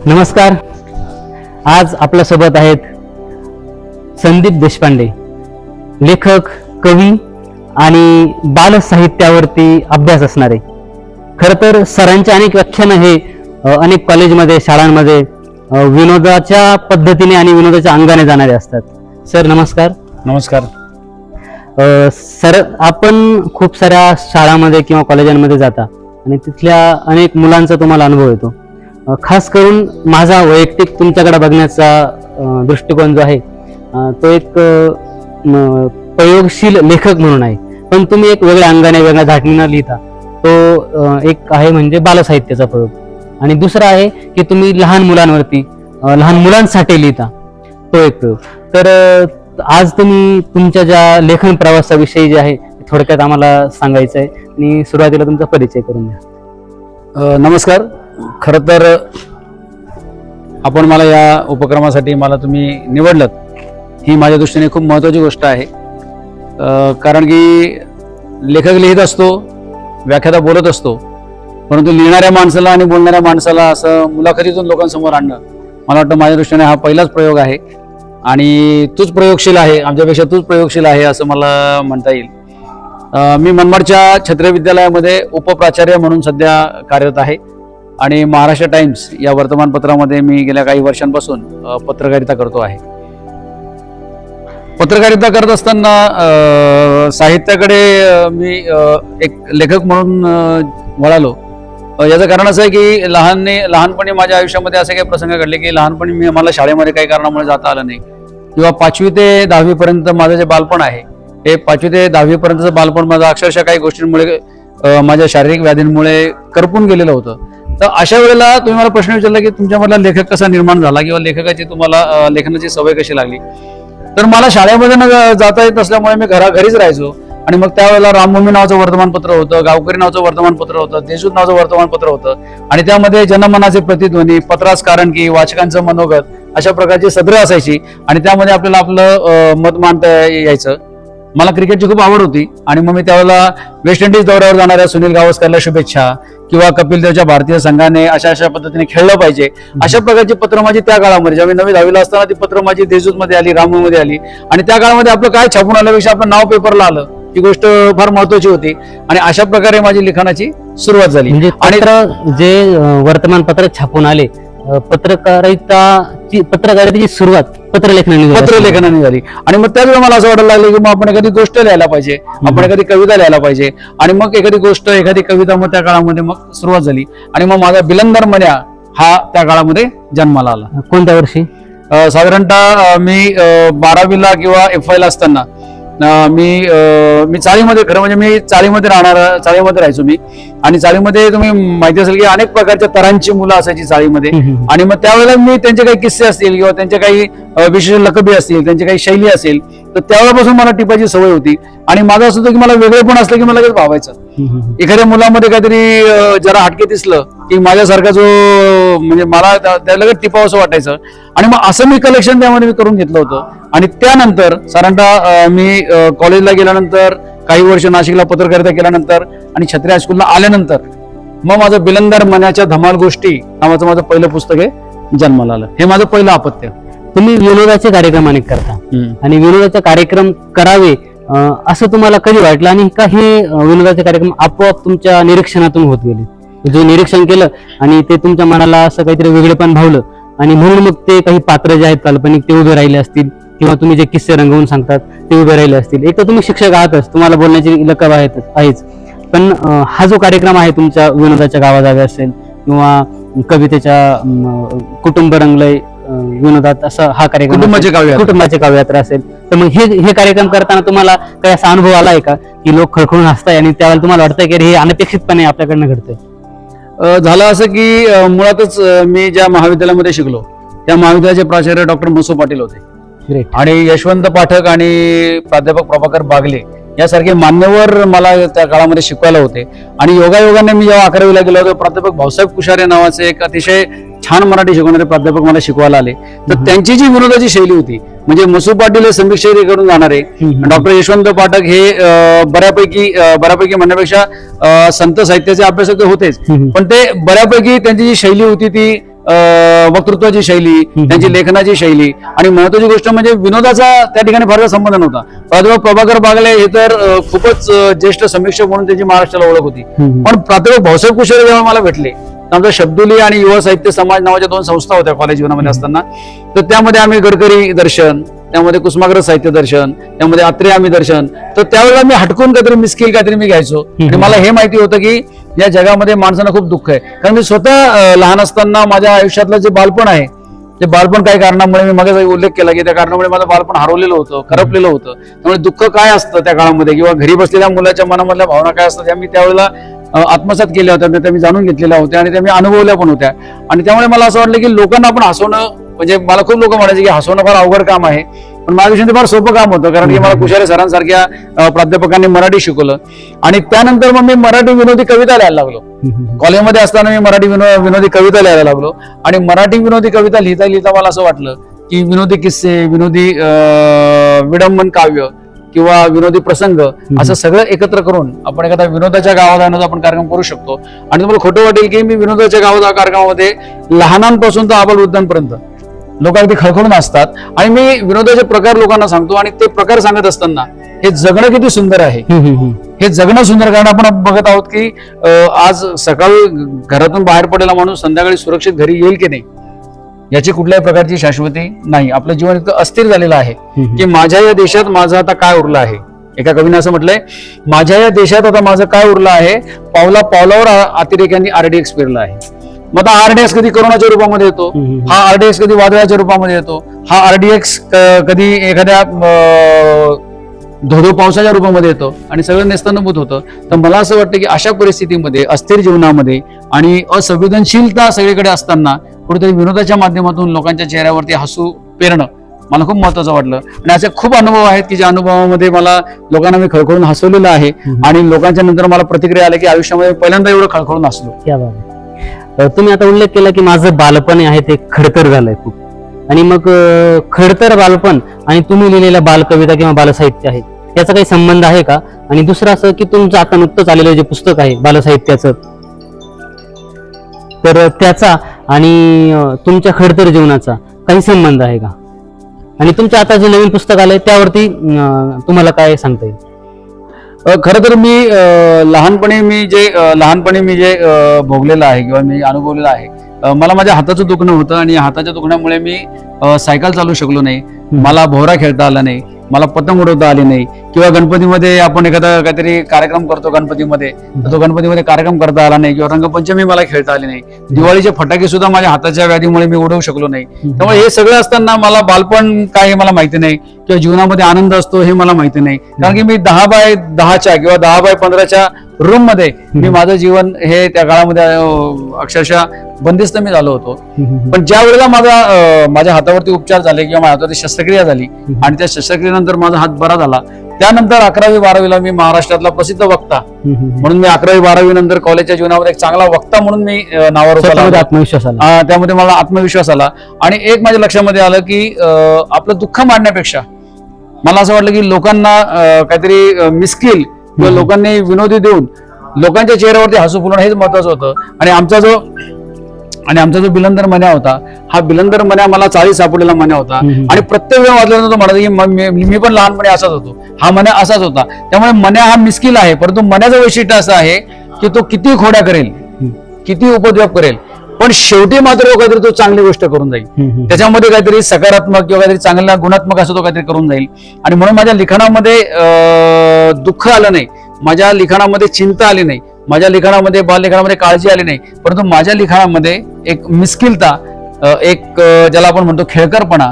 नमस्कार. आज आपल्यासोबत आहेत संदीप देशपांडे, लेखक, कवी आणि बाल साहित्यावरती अभ्यास असणारे. खर तर सरांचे अनेक व्याख्यान हे अनेक कॉलेजमध्ये, शाळांमध्ये विनोदाच्या पद्धतीने आणि विनोदाच्या अंगाने जाणारे असतात. सर नमस्कार. नमस्कार. सर, आपण खूप साऱ्या शाळांमध्ये किंवा कॉलेजांमध्ये जाता आणि तिथल्या अनेक मुलांचा तुम्हाला अनुभव येतो. खास करून माझा वैयक्तिक तुमच्याकडे बघण्याचा दृष्टिकोन जो आहे तो एक प्रयोगशील लेखक म्हणून आहे. पण तुम्ही एक वेगळ्या अंगाने, वेगळ्या धाटणीनं लिहिता. तो एक आहे म्हणजे बालसाहित्याचा प्रयोग, आणि दुसरा आहे की तुम्ही लहान मुलांवरती, लहान मुलांसाठी लिहिता, तो एक प्रयोग. तर आज तुम्ही तुमच्या ज्या लेखन प्रवासाविषयी जे आहे थोडक्यात आम्हाला सांगायचं आहे, आणि सुरुवातीला तुमचा परिचय करून द्या. नमस्कार. खरं तर आपण मला या उपक्रमासाठी तुम्ही निवडलं, ही माझ्या दृष्टीने खूप महत्त्वाची गोष्ट आहे. कारण की लेखक लिहित असतो, व्याख्याता बोलत असतो, परंतु लिहिणाऱ्या माणसाला आणि बोलणाऱ्या माणसाला असं मुलाखतीतून लोकांसमोर आणणं, मला वाटतं माझ्या दृष्टीने हा पहिलाच प्रयोग आहे. आणि तूच प्रयोगशील आहे, आमच्यापेक्षा तूच प्रयोगशील आहे असं मला म्हणता येईल. मी मनमाडच्या क्षत्रिय विद्यालयामध्ये उपप्राचार्य म्हणून सध्या कार्यरत आहे, आणि महाराष्ट्र टाइम्स या वर्तमानपत्रामध्ये मी गेल्या काही वर्षांपासून पत्रकारिता करतो आहे. पत्रकारिता करत असताना साहित्याकडे मी एक लेखक म्हणून वळालो. याचं कारण असं आहे की लहानपणी माझ्या आयुष्यामध्ये असे काही प्रसंग घडले की लहानपणी मला शाळेमध्ये काही कारणामुळे जाता आलं नाही, किंवा 5वी ते 10वी पर्यंत माझं जे बालपण आहे, हे 5वी ते 10वी पर्यंतचं बालपण माझं अक्षरशः काही गोष्टींमुळे, माझ्या शारीरिक व्याधींमुळे करपून गेलेलं होतं. तर अशा वेळेला तुम्ही मला प्रश्न विचारला की तुमच्यामधला लेखक कसा निर्माण झाला, किंवा लेखकाची तुम्हाला लेखनाची सवय कशी लागली. तर मला शाळेमध्ये न जाता येत नसल्यामुळे मी घरीच राहायचो. आणि मग त्यावेळेला रामभूमी नावाचं वर्तमानपत्र होतं, गावकरी नावाचं वर्तमानपत्र होतं, देशदूत नावाचं वर्तमानपत्र होतं, आणि त्यामध्ये जनमनाचे प्रतिध्वनी, पत्रास कारण की, वाचकांचं मनोगत, अशा प्रकारची सदरं असायची, आणि त्यामध्ये आपल्याला आपलं मत मांडता यायचं. मला क्रिकेटची खूप आवड होती, आणि मग मी त्यावेळेला वेस्ट इंडिज दौऱ्यावर जाणाऱ्या सुनील गावस्करला शुभेच्छा, किंवा कपिल देवच्या भारतीय संघाने अशा पद्धतीने खेळलं पाहिजे, अशा प्रकारची पत्र माझी त्या काळामध्ये, जेव्हा मी 9वी-10वीला असताना ती पत्र माझी देशदूतमध्ये आली, रामभूमीमध्ये आली, आणि त्या काळामध्ये आपलं काय छापून आल्यापेक्षा आपलं नाव पेपरला आलं, ही गोष्ट फार महत्वाची होती. आणि अशा प्रकारे माझी लिखाणाची सुरुवात झाली. म्हणजे जे वर्तमानपत्र छापून आले, पत्रकारितेची सुरुवात पत्रलेखनाने झाली. आणि मग त्याच वेळी मला असं वाटायला लागलं की मग आपण एखादी गोष्ट लिहायला पाहिजे, आपण एखादी कविता लिहायला पाहिजे, आणि मग एखादी गोष्ट, एखादी कविता मग त्या काळामध्ये मग सुरुवात झाली. आणि मग माझा बिलंदर मन्या हा त्या काळामध्ये जन्माला आला. कोणत्या वर्षी? साधारणतः मी 12वीला किंवा FYला असताना मी चाळीमध्ये, खरं म्हणजे मी चाळीमध्ये राहायचो मी. आणि चाळीमध्ये तुम्ही माहिती असेल की अनेक प्रकारच्या तरांची मुलं असायची चाळीमध्ये. आणि मग त्यावेळेला मी त्यांचे काही किस्से असतील, किंवा त्यांचे काही विशेष लकबी असतील, त्यांची काही शैली असेल, तर त्यावेळेपासून मला टिपायची सवय होती. आणि माझं असं होतं की मला वेगळेपण असलं की मला लगेच भावायचं. एखाद्या मुलामध्ये काहीतरी जरा हटके दिसलं की माझ्यासारखा जो, म्हणजे मला त्या लगेच टिपावं असं वाटायचं. आणि मग असं मी कलेक्शन त्यामध्ये मी करून घेतलं होतं. आणि त्यानंतर साधारणतः मी कॉलेजला गेल्यानंतर, काही वर्ष नाशिकला पत्रकारिता केल्यानंतर, आणि क्षत्रिय हायस्कूलला आल्यानंतर मग माझं बिलंदर मन्याच्या धमाल गोष्टी नावाचं माझं पहिलं पुस्तक हे जन्माला आलं. हे माझं पहिलं अपत्य. तुम्ही विनोदाचे कार्यक्रम अनेक करता, आणि विनोदाचे कार्यक्रम करावे असं तुम्हाला कधी वाटलं, आणि का हे विनोदाचे कार्यक्रम आपोआप तुमच्या निरीक्षणातून होत गेले? जे निरीक्षण केलं आणि ते तुमच्या मनाला असं काहीतरी वेगळेपण भावलं, आणि म्हणून मग ते काही पात्र जे आहेत काल्पनिक ते उभे राहिले असतील, किंवा तुम्ही जे किस्से रंगवून सांगतात ते उभे राहिले असतील. एक तर तुम्ही शिक्षक आहातच, तुम्हाला बोलण्याची लकब आहेच, पण हा जो कार्यक्रम आहे तुमच्या विनोदाच्या गावाजावे असेल, किंवा कवितेच्या कुटुंब रंगलय विनोदात, असा हा कार्यक्रम कुटुंबाची काव्ययात्रा असेल, तर मग हे कार्यक्रम करताना तुम्हाला काही असा अनुभव आलाय का की लोक खळखळून हसताय, आणि त्यावेळेला तुम्हाला वाटतंय की हे अनपेक्षितपणे आपल्याकडनं घडतंय? झालं असं की मुळातच मी ज्या महाविद्यालयामध्ये शिकलो त्या महाविद्यालयाचे प्राचार्य डॉक्टर मसू पाटील होते. आणि यशवंत पाठक आणि प्राध्यापक प्रभाकर बागले यासारखे मान्यवर मला त्या काळामध्ये शिकवायला होते. आणि योगायोगाने मी जेव्हा 11वीला गेलो होतो, प्राध्यापक भाऊसाहेब कुशारे नावाचे एक अतिशय छान मराठी शिकवणारे प्राध्यापक मला शिकवायला आले. तर त्यांची जी विनोदाची शैली होती, म्हणजे मसू पाटील हे संगीत शैली करून जाणारे, डॉक्टर यशवंत पाठक हे बऱ्यापैकी म्हणण्यापेक्षा संत साहित्याचे अभ्यासक होतेच, पण ते बऱ्यापैकी त्यांची जी शैली होती ती वक्तृत्वाची शैली, त्यांची लेखनाची शैली आणि महत्वाची गोष्ट म्हणजे विनोदाचा त्या ठिकाणी फारसा संबंध नव्हता. प्राध्यापक प्रभाकर बागले हे तर खूपच ज्येष्ठ समीक्षक म्हणून त्याची महाराष्ट्राला ओळख होती. पण प्राध्यापक भाऊसाहेब कुशरे जेव्हा मला भेटले, आमचा शब्दुली आणि युवा साहित्य समाज नावाच्या 2 संस्था होत्या कॉलेज जीवनामध्ये असताना, तर त्यामध्ये आम्ही गडकरी दर्शन, त्यामध्ये कुसुमाग्रज साहित्य दर्शन, त्यामध्ये आत्रे आम्ही दर्शन, तर त्यावेळेला मी हटकून काहीतरी मिस्किल काहीतरी मी घ्यायचो. आणि मला हे माहिती होतं की या जगामध्ये माणसांना खूप दुःख आहे. कारण मी स्वतः लहान असताना माझ्या आयुष्यातलं जे बालपण आहे, ते बालपण काही कारणामुळे, मी मागे उल्लेख केला की त्या कारणामुळे माझं बालपण हरवलेलं होतं, करपलेलं होतं. त्यामुळे दुःख काय असतं त्या काळामध्ये किंवा घरी बसलेल्या मुलाच्या मनामधल्या भावना काय असतात, त्या मी त्यावेळेला आत्मसात केल्या होत्या, त्या मी जाणून घेतलेल्या होत्या आणि त्या मी अनुभवल्या पण होत्या. आणि त्यामुळे मला असं वाटलं की लोकांना आपण हसवणं, म्हणजे मला खूप लोक म्हणायचे की हसवणं फार अवघड काम आहे, पण माझ्या दृष्टीने फार सोपं काम होतं. कारण की मला कुशारे सरांसारख्या प्राध्यापकांनी मराठी शिकवलं आणि त्यानंतर मग मी मराठी विनोदी कविता लिहायला लागलो. कॉलेजमध्ये असताना मी मराठी विनोदी कविता लिहायला लागलो आणि मराठी विनोदी कविता लिहिता लिहिता मला असं वाटलं की विनोदी किस्से, विनोदी विडंबन काव्य किंवा विनोदी प्रसंग असं सगळं एकत्र करून आपण एखादा विनोदाच्या गावात आपण कार्यक्रम करू शकतो. आणि तुम्हाला खोटं वाटेल की मी विनोदाच्या गावात कार्यक्रमामध्ये लहानांपासून तर आबालवृद्धांपर्यंत लोक अगदी खळखळून असतात आणि मी विनोदाचे प्रकार लोकांना सांगतो. आणि ते प्रकार सांगत असताना हे जगणं किती सुंदर आहे, हे जगणं सुंदर. कारण आपण बघत आहोत की आज सकाळी घरातून बाहेर पडलेला माणूस संध्याकाळी सुरक्षित घरी येईल की नाही याची कुठल्याही प्रकारची शाश्वती नाही. आपलं जीवन इतकं अस्थिर झालेलं आहे की माझ्या या देशात माझं आता काय उरलं आहे. एका कवीने असं म्हटलंय, माझ्या या देशात आता माझं काय उरलं आहे, पावला पावलावर अतिरेक्यांनी RDX पेरला आहे. मग आता RDX कधी करोनाच्या रूपामध्ये येतो, हा RDX कधी वादळाच्या रूपामध्ये येतो, हा RDX कधी एखाद्या धोधो पावसाच्या रूपामध्ये येतो आणि सगळं नेस्तनाबूत होतं. तर मला असं वाटतं की अशा परिस्थितीमध्ये, अस्थिर जीवनामध्ये आणि असंवेदनशीलता सगळीकडे असताना कुठेतरी विनोदाच्या माध्यमातून लोकांच्या चेहऱ्यावरती हसू पेरणं मला खूप महत्वाचं वाटलं. आणि असे खूप अनुभव आहेत की ज्या अनुभवामध्ये मला लोकांना मी खळखळून हसवलेलं आहे आणि लोकांच्या नंतर मला प्रतिक्रिया आल्या की आयुष्यामध्ये पहिल्यांदा एवढं खळखळून हसलो. तुम्ही आता उल्लेख केला की माझं बालपण आहे ते खडतर झालंय खूप, आणि मग खडतर बालपण आणि तुम्ही लिहिलेल्या बालकविता किंवा बालसाहित्य आहे याचा काही संबंध आहे का? आणि दुसरं असं की तुमचं आता नुकतंच आलेलं जे पुस्तक आहे बालसाहित्याचं, तर त्याचा आणि तुमच्या खडतर जीवनाचा काही संबंध आहे का? आणि तुमचं आता जे नवीन पुस्तक आलंय त्यावरती तुम्हाला काय सांगता येईल? खरं तर मी लहानपणी मी जे भोगलेलं आहे किंवा मी अनुभवलेलं आहे, मला माझ्या हाताचं दुखणं होतं आणि हाताच्या दुखण्यामुळे मी सायकल चालू शकलो नाही, मला भोवरा खेळता आला नाही, मला पतंग उडवता आली नाही, किंवा गणपतीमध्ये आपण एखादा काहीतरी कार्यक्रम करतो गणपतीमध्ये, तो गणपतीमध्ये कार्यक्रम करता आला नाही, किंवा रंगपंचमी मला खेळता आली नाही, दिवाळीचे फटाके सुद्धा माझ्या हाताच्या व्याधीमुळे मी उडवू शकलो नाही. त्यामुळे हे सगळं असताना मला बालपण काय हे मला माहिती नाही, किंवा जीवनामध्ये आनंद असतो हे मला माहिती नाही. कारण की मी 10x10 किंवा 10x15 रूम मध्ये मी माझं जीवन हे त्या काळामध्ये अक्षरशः बंदिस्त मी झालो होतो. पण ज्या वेळेला माझ्या हातावरती उपचार झाले किंवा माझ्या हातावरती शस्त्रक्रिया झाली आणि त्या शस्त्रक्रियेनंतर माझा हात बरा झाला, त्यानंतर 11वी-12वीला मी महाराष्ट्रातला प्रसिद्ध वक्ता म्हणून मी 11वी-12वी नंतर कॉलेजच्या जीवनामध्ये एक चांगला वक्ता म्हणून मी नावावर आत्मविश्वास आला. त्यामध्ये मला आत्मविश्वास आला आणि एक माझ्या लक्षामध्ये आलं की आपलं दुःख मांडण्यापेक्षा मला असं वाटलं की लोकांना काहीतरी मिस्किल किंवा लोकांनी विनोदी देऊन लोकांच्या चेहऱ्यावरती हसू फुलवणं हेच महत्वाचं होतं. आणि आमचा जो बिलंदर मन्या होता, हा बिलंदर मन्या मला चाळी सापडलेला मन्या होता आणि प्रत्येक वेळ वाजल्यानंतर तो म्हणाला की मी पण लहानपणी असाच होतो, हा मन्या असाच होता. त्यामुळे मन्या हा मिस्किल आहे, परंतु मन्याचं वैशिष्ट्य असं आहे की तो किती खोड्या करेल, किती उपद्व्याप करेल, पण शेवटी मात्र काहीतरी तो चांगली गोष्ट करून जाईल, त्याच्यामध्ये काहीतरी सकारात्मक किंवा काहीतरी चांगला गुणात्मक असं तो काहीतरी करून जाईल. आणि म्हणून माझ्या लिखाणामध्ये दुःख आलं नाही, माझ्या लिखाणामध्ये चिंता आली नाही, माझ्या लिखाणामध्ये बाललेखनामध्ये काळजी आली नाही, परंतु माझ्या लिखाणामध्ये एक मिस्किलता, एक ज्याला आपण म्हणतो खेळकरपणा,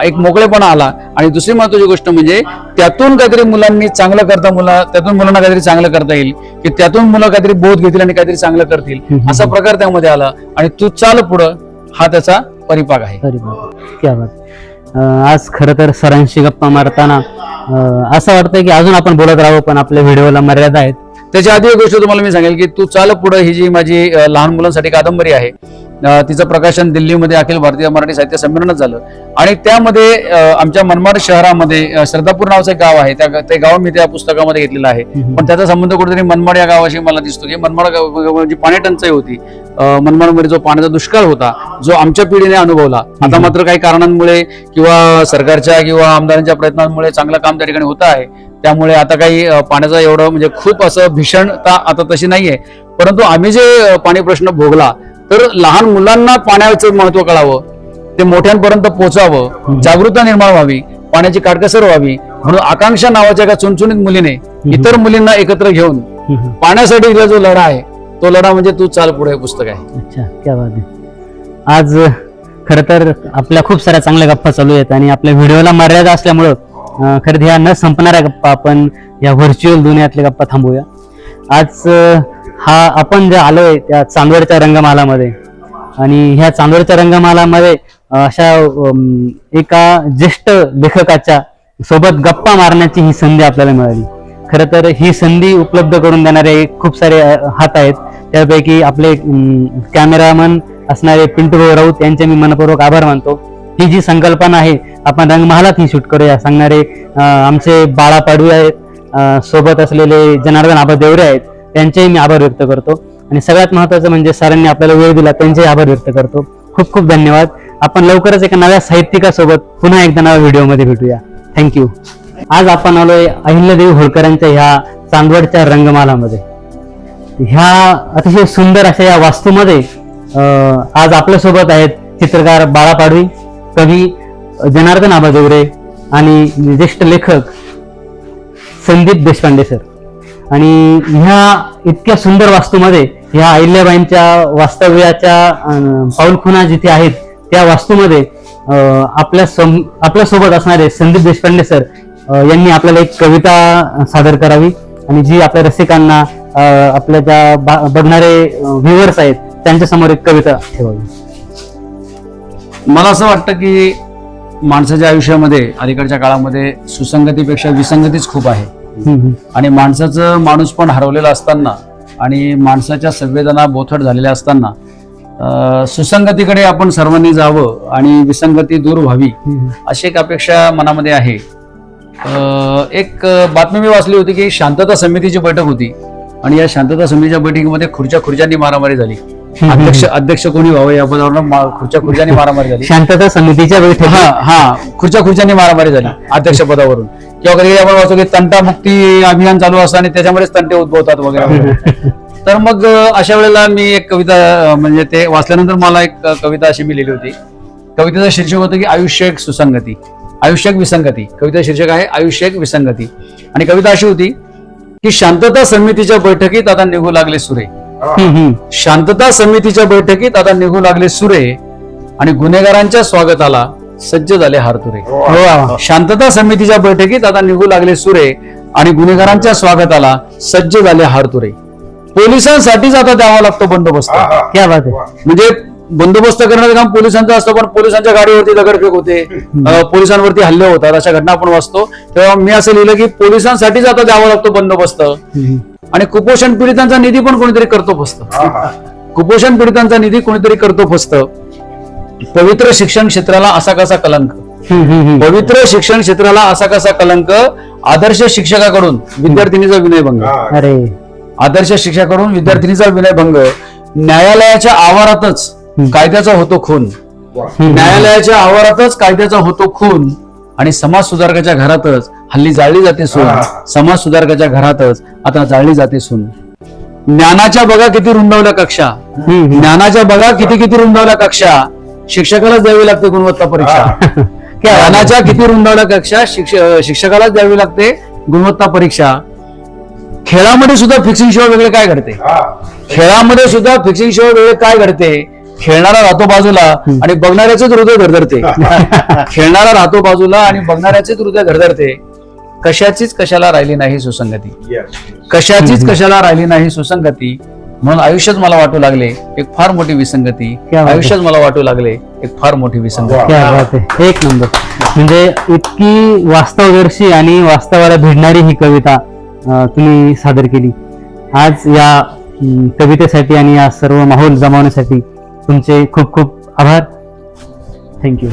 एक मोकळेपणा आला. आणि दुसरी महत्वाची गोष्ट म्हणजे त्यातून काहीतरी मुलांनी चांगलं त्यातून मुलांना काहीतरी चांगलं करता येईल, की त्यातून मुलं काहीतरी बोध घेतील आणि काहीतरी चांगलं करतील, असा प्रकार त्यामध्ये आला. आणि तू चाल पुढं हा त्याचा परिपाक आहे. क्या बात. आज खरं तर सरांशी गप्पा मारताना असं वाटतंय की अजून आपण बोलत राहू, पण आपल्या व्हिडिओला मर्यादा आहेत. त्याच्या आधी एक गोष्ट तुम्हाला मी सांगेल की तू चाल पुढं ही जी माझी लहान मुलांसाठी कादंबरी आहे, तिचं प्रकाशन दिल्लीमध्ये अखिल भारतीय मराठी साहित्य संमेलनात झालं. आणि त्यामध्ये आमच्या मनमाड शहरामध्ये श्रद्धापूर नावाचं एक गाव आहे, ते गाव मी त्या पुस्तकामध्ये घेतलेलं आहे. पण त्याचा संबंध कुठेतरी मनमाड या गावाशी मला दिसतो की मनमाड जी पाणी टंचाई होती मनमाडमध्ये जो पाण्याचा दुष्काळ होता, जो आमच्या पिढीने अनुभवला. आता मात्र काही कारणांमुळे किंवा सरकारच्या किंवा आमदारांच्या प्रयत्नांमुळे चांगलं काम त्या ठिकाणी होत आहे. त्यामुळे आता काही पाण्याचा एवढं म्हणजे खूप असं भीषणता आता तशी नाहीये. परंतु आम्ही जे पाणी प्रश्न भोगला, तर लहान मुलांना पाण्याचं महत्व कळावं, ते मोठ्यांपर्यंत पोहोचावं, जागरूकता निर्माण व्हावी, पाण्याची काटकसर व्हावी, म्हणून आकांक्षा नावाच्या एका चुणचुणीत मुलीने इतर मुलींना एकत्र घेऊन पाण्यासाठी जो लढा आहे, तो लढा म्हणजे तू चाल पुढे पुस्तक आहे. अच्छा, क्या बात आहे. आज खरं तर आपल्या खूप साऱ्या चांगल्या गप्पा चालू आहेत आणि आपल्या व्हिडिओला मर्यादा असल्यामुळं खरं ह्या न संपणाऱ्या गप्पा आपण या व्हर्च्युअल दुनियातल्या गप्पा थांबूया. आज हा आपण जे आलोय त्या चांदवडच्या रंगमालामध्ये, आणि ह्या चांदवडच्या रंगमालामध्ये अशा एका ज्येष्ठ लेखकाच्या सोबत गप्पा मारण्याची ही संधी आपल्याला मिळाली. खरं तर ही संधी उपलब्ध करून देणारे खूप सारे हात आहेत. त्यापैकी आपले कॅमेरामन असणारे पिंटू भाऊ राऊत यांचे मी मनपूर्वक आभार मानतो. ही जी संकल्पना आहे, आपण रंगमहालात ही शूट करूया सांगणारे आमचे बाळा पाडवी आहेत, सोबत असलेले जनार्दन आबा देवरे आहेत, त्यांचेही मी आभार व्यक्त करतो. आणि सगळ्यात महत्वाचं म्हणजे सरांनी आपल्याला वेळ दिला, त्यांचे आभार व्यक्त करतो. खूप खूप धन्यवाद. आपण लवकरच एका नव्या साहित्यिकासोबत पुन्हा एकदा नव्या व्हिडिओमध्ये भेटूया. थँक्यू. आज आपण आलोय अहिल्यादेवी होळकरांच्या ह्या चांदवडच्या रंगमालामध्ये. ह्या अतिशय सुंदर अशा या वास्तूमध्ये आज आपल्यासोबत आहेत चित्रकार बाळा पाडवी, कवी जनार्दन आबा देवरे आणि ज्येष्ठ लेखक संदीप देशपांडे सर. आणि ह्या इतक्या सुंदर वास्तूमध्ये, ह्या अहिल्याबाईंच्या वास्तव्याच्या पाऊलखुणा जिथे आहेत त्या वास्तूमध्ये आपल्यासोबत असणारे संदीप देशपांडे सर यांनी आपल्याला एक कविता सादर करावी, आणि जी आपल्या रसिकांना, आपल्या ज्या बघणारे व्ह्युअर्स आहेत त्यांच्या समोर एक कविता ठेवावी. मला असं वाटतं की माणसाच्या आयुष्यामध्ये अलीकडच्या काळामध्ये सुसंगतीपेक्षा विसंगतीच खूप आहे. आणि माणसाचं माणूस पण हरवलेला असताना आणि माणसाच्या संवेदना बोथट झालेल्या असताना सुसंगतीकडे आपण सर्वांनी जावं आणि विसंगती दूर व्हावी अशी एक अपेक्षा मनामध्ये आहे. एक बातमी मी वाचली होती की शांतता समितीची बैठक होती, आणि या शांतता समितीच्या बैठकीमध्ये खुर्च्यांनी मारामारी झाली. अध्यक्ष कोणी व्हावं या पदावर खुर्च्यांनी मारामारी झाली. शांतता समितीच्या बैठक, हा खुर्च्यांनी मारामारी झाली अध्यक्ष पदावरून. किंवा कधी आपण वाचतो की तंटामुक्ती अभियान चालू असतं आणि त्याच्यामध्येच तंटे उद्भवतात वगैरे. तर मग अशा वेळेला मी एक कविता, म्हणजे ते वाचल्यानंतर मला एक कविता अशी मी लिहिली होती. कवितेचं शीर्षक होतं की आयुष्य एक सुसंगती, आयुष्य एक विसंगती. कविता शीर्षक आहे आयुष्य एक विसंगती. आणि कविता अशी होती की शांतता समितीच्या बैठकीत आता निघू लागले सुरे, शांतता समितीच्या बैठकीत आता निघू लागले सुरे, आणि गुन्हेगारांच्या स्वागताला सज्ज झाले हारतुरे. शांतता समितीच्या बैठकीत आता निघू लागले सुरे, आणि गुन्हेगारांच्या स्वागताला सज्ज झाले हारतुरे. पोलिसांसाठीच आता द्यावा लागतो बंदोबस्त. क्या बात आहे. म्हणजे बंदोबस्त करण्याचं काम पोलिसांचं असतं, पण पोलिसांच्या गाडीवरती दगडफेक होते, पोलिसांवरती हल्ले होतात, अशा घटना आपण वाचतो. तेव्हा मी असं लिहिलं की पोलिसांसाठीच आता द्यावा लागतो बंदोबस्त, आणि कुपोषण पीडितांचा निधी पण कोणीतरी करतो फस्त. कुपोषण पीडितांचा निधी कोणीतरी करतो फस्त. पवित्र शिक्षण क्षेत्राला असा कसा कलंक, पवित्र शिक्षण क्षेत्राला असा कसा कलंक, आदर्श शिक्षकाकडून विद्यार्थिनीचा विनयभंग, अरे आदर्श शिक्षकाकडून विद्यार्थिनीचा विनयभंग, न्यायालयाच्या आवारातच कायद्याचा होतो खून, न्यायालयाच्या आवारातच कायद्याचा होतो खून, आणि समाज सुधारकाच्या घरातच हल्ली जाळली जाते सून, समाज सुधारकाच्या घरातच आता जाळली जाते सून. ज्ञानाच्या बघा किती रुंदावल्या कक्षा, ज्ञानाच्या बघा किती रुंदावल्या कक्षा, शिक्षकालाच द्यावी लागते गुणवत्ता परीक्षा. ज्ञानाच्या किती रुंदावल्या कक्षा, शिक्षकालाच द्यावी लागते गुणवत्ता परीक्षा. खेळामध्ये सुद्धा फिक्सिंग शिवाय वेगळे काय घडते, खेळामध्ये सुद्धा फिक्सिंग शिवाय वेगळे काय घडते. खेळणारा राहतो बाजूला आणि बघणाऱ्याचेच हृदय धडधडते, खेळणारा राहतो बाजूला आणि बघणाऱ्याचेच हृदय धडधडते. कशाचीच कशाला राहिली नाही सुसंगती, कशाचीच कशाला राहिली नाही सुसंगती. म्हणून आयुष्यच मला वाटू लागले एक फार मोठी विसंगती, आयुष्यच मला वाटू लागले एक फार मोठी विसंगती. एक नंबर. म्हणजे इतकी वास्तवदर्शी आणि वास्तवाला भिडणारी ही कविता तुम्ही सादर केली. आज या कवितेसाठी आणि या सर्व माहोल जमावण्यासाठी तुमचे खूप खूप आभार. थँक्यू.